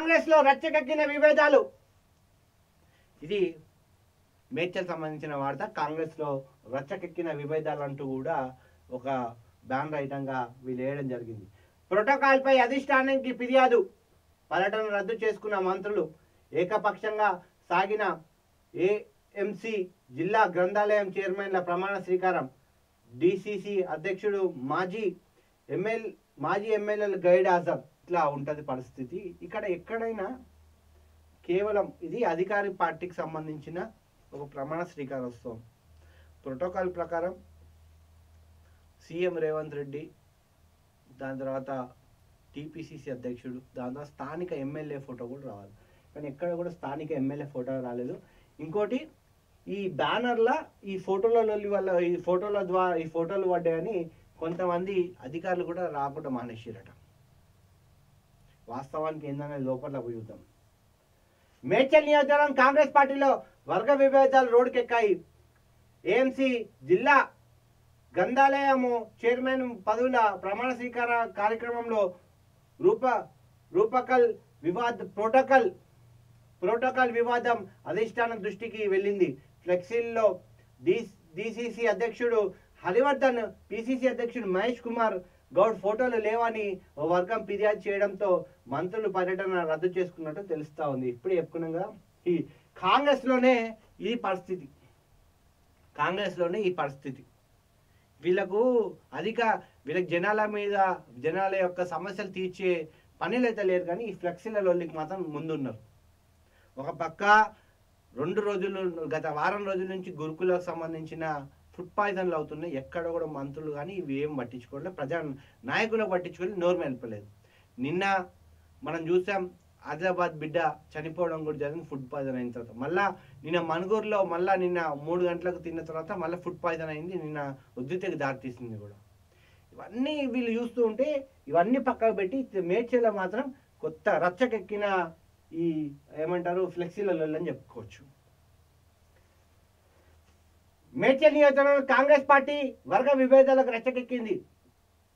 కాంగ్రెస్ లో రచ్చకెక్కిన విభేదాలు. ఇది మేడ్చల్ సంబంధించిన వార్త. కాంగ్రెస్ లో రచ్చకెక్కిన విభేదాలు అంటూ కూడా ఒక బ్యానర్ ఐటంగా వీళ్ళు వేయడం జరిగింది. ప్రోటోకాల్ పై అధిష్టానానికి ఫిర్యాదు. పర్యటన రద్దు చేసుకున్న మంత్రులు. ఏకపక్షంగా సాగిన ఏఎంసీ జిల్లా గ్రంథాలయం చైర్మన్ల ప్రమాణ స్వీకారం. డిసిసి అధ్యక్షుడు మాజీ ఎమ్మెల్యేల గైడ్ హాజరు. ఇట్లా ఉంటుంది పరిస్థితి. ఇక్కడ ఎక్కడైనా కేవలం ఇది అధికారి పార్టీకి సంబంధించిన ఒక ప్రమాణ స్వీకారోత్సవం. ప్రోటోకాల్ ప్రకారం సీఎం రేవంత్ రెడ్డి, దాని తర్వాత టీపీసీసీ అధ్యక్షుడు, దాని తర్వాత స్థానిక ఎమ్మెల్యే ఫోటో కూడా రావాలి. కానీ ఎక్కడ కూడా స్థానిక ఎమ్మెల్యే ఫోటో రాలేదు. ఇంకోటి, ఈ బ్యానర్ల ఈ ఫోటోల వల్ల ఈ ఫోటోలు పడ్డాయని కొంతమంది అధికారులు కూడా రాకుండా మానేసారట. వాస్తవానికి ఏందనే లోపల పోయి చూద్దాం. మేడ్చల్ నియోజకవర్గం కాంగ్రెస్ పార్టీలో వర్గ విభేదాలు రోడ్డుకెక్కాయి. ఏఎంసీ జిల్లా గ్రంథాలయము చైర్మన్ పదవుల ప్రమాణ స్వీకార కార్యక్రమంలో ప్రోటోకాల్ వివాదం అధిష్టానం దృష్టికి వెళ్ళింది. ఫ్లెక్సీల్లో డిసిసి అధ్యక్షుడు హరివర్ధన్, పిసిసి అధ్యక్షుడు మహేష్ కుమార్ గౌడ్ ఫోటోలు లేవని ఓ వర్గం ఫిర్యాదు చేయడంతో మంత్రులు పర్యటన రద్దు చేసుకున్నట్టు తెలుస్తా ఉంది. ఇప్పుడు చెప్పుకున్నాం కదా, ఈ కాంగ్రెస్లోనే ఈ పరిస్థితి. వీళ్ళకు జనాల యొక్క సమస్యలు తీర్చే పనులు అయితే లేరు, కానీ ఈ ఫ్లెక్సీల లొల్లికి మాత్రం ముందున్నారు. ఒక పక్క గత వారం రోజుల నుంచి గురుకులకు సంబంధించిన ఫుడ్ పాయిజన్లు అవుతున్నాయి. ఎక్కడ కూడా మంత్రులు కానీ ఇవి ఏం పట్టించుకోవట్లేదు, ప్రజా నాయకులకు పట్టించుకొని నోరు మెలపలేదు. నిన్న మనం చూసాం, ఆదిలాబాద్ బిడ్డ చనిపోవడం కూడా జరిగింది ఫుడ్ పాయిజన్ అయిన తర్వాత. మళ్ళా నిన్న మనుగూరులో నిన్న 3 గంటలకు తిన్న తర్వాత మళ్ళీ ఫుడ్ పాయిజన్ అయింది. నిన్న ఉద్రిక్తతకు దారితీసింది కూడా. ఇవన్నీ వీళ్ళు చూస్తూ ఉంటే ఇవన్నీ పక్కకు పెట్టి మేడ్చల్లో మాత్రం కొత్త రచ్చకెక్కిన ఈ ఏమంటారు ఫ్లెక్సీలలో అని చెప్పుకోవచ్చు. మేడ్చల్ నియోజకవర్గంలో కాంగ్రెస్ పార్టీ వర్గ విభేదాలకు రచ్చకెక్కింది.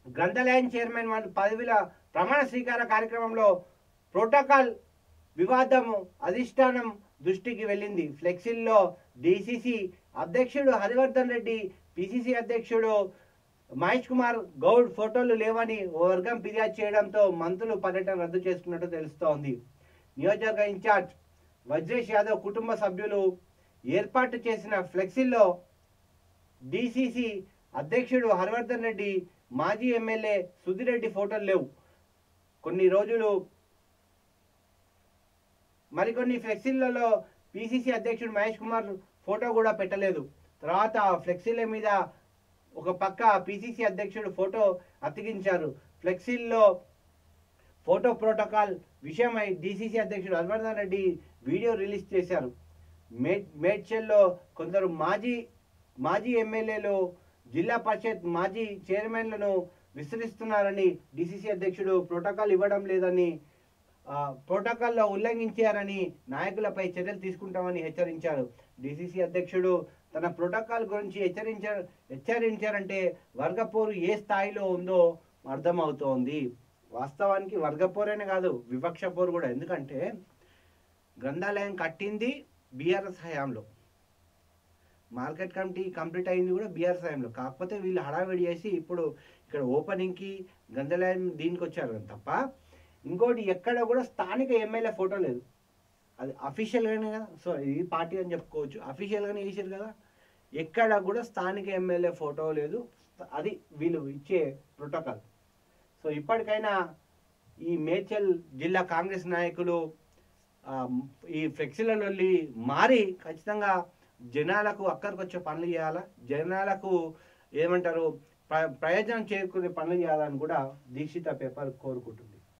గ్రంథాలయం చైర్మన్ పదవుల ప్రమాణ స్వీకార కార్యక్రమంలో ప్రోటోకాల్ వివాదము అధిష్టానం దృష్టికి వెళ్ళింది. ఫ్లెక్సీల్లో డిసిసి అధ్యక్షుడు హరివర్ధన్ రెడ్డి, పిసిసి అధ్యక్షుడు మహేష్ కుమార్ గౌడ్ ఫోటోలు లేవని ఓ వర్గం ఫిర్యాదు చేయడంతో మంత్రులు పర్యటన రద్దు చేసుకున్నట్టు తెలుస్తోంది. నియోజకవర్గ ఇన్ఛార్జ్ వజ్రేష్ యాదవ్ కుటుంబ సభ్యులు ఏర్పాటు చేసిన ఫ్లెక్సీల్లో డిసిసి అధ్యక్షుడు హరివర్ధన్ రెడ్డి, మాజీ ఎమ్మెల్యే సుధిరెడ్డి ఫోటోలు లేవు. మరికొన్ని ఫ్లెక్సీలలో పిసిసి అధ్యక్షుడు మహేష్ కుమార్ ఫోటో కూడా పెట్టలేదు. తర్వాత ఫ్లెక్సీల మీద ఒక పక్క పిసిసి అధ్యక్షుడు ఫోటో అతికించారు. ఫ్లెక్సీల్లో ఫోటో ప్రోటోకాల్ విషయమై డిసిసి అధ్యక్షుడు హరివర్ధన్ రెడ్డి వీడియో రిలీజ్ చేశారు. మేడ్చల్లో కొందరు మాజీ ఎమ్మెల్యేలు జిల్లా పరిషత్ మాజీ చైర్మన్లను విస్తరిస్తున్నారని, డిసిసి అధ్యక్షుడు ప్రోటోకాల్ ఇవ్వడం లేదని, ప్రోటోకాల్లో ఉల్లంఘించారని నాయకులపై చర్యలు తీసుకుంటామని హెచ్చరించారు. డిసిసి అధ్యక్షుడు తన ప్రోటోకాల్ గురించి హెచ్చరించారంటే వర్గపోరు ఏ స్థాయిలో ఉందో అర్థమవుతోంది. వాస్తవానికి వర్గపోరేనే కాదు, వివక్ష పోరు కూడా. ఎందుకంటే గ్రంథాలయం కట్టింది బీఆర్ఎస్ హయాంలో, మార్కెట్ కమిటీ కంప్లీట్ అయింది కూడా బీఆర్ఎస్ హయాంలో. కాకపోతే వీళ్ళు హడావిడి చేసి ఇప్పుడు ఇక్కడ ఓపెనింగ్కి గ్రంథాలయం దీనికి వచ్చారు తప్ప ఇంకోటి ఎక్కడ కూడా స్థానిక ఎమ్మెల్యే ఫోటో లేదు. అది అఫీషియల్గానే కదా, సో ఈ పార్టీ అని చెప్పుకోవచ్చు, అఫీషియల్గానే వేసారు కదా. ఎక్కడ కూడా స్థానిక ఎమ్మెల్యే ఫోటో లేదు. అది వీళ్ళు ఇచ్చే ప్రోటోకాల్. సో ఇప్పటికైనా ఈ మేడ్చల్ జిల్లా కాంగ్రెస్ నాయకులు ఈ ఫ్లెక్సీలలో మారి ఖచ్చితంగా జనాలకు అక్కడికి వచ్చే పనులు చేయాలా, జనాలకు ఏమంటారు ప్రయోజనం చేకూరే పనులు చేయాలని కూడా దీక్షిత పేపర్ కోరుకుంటుంది.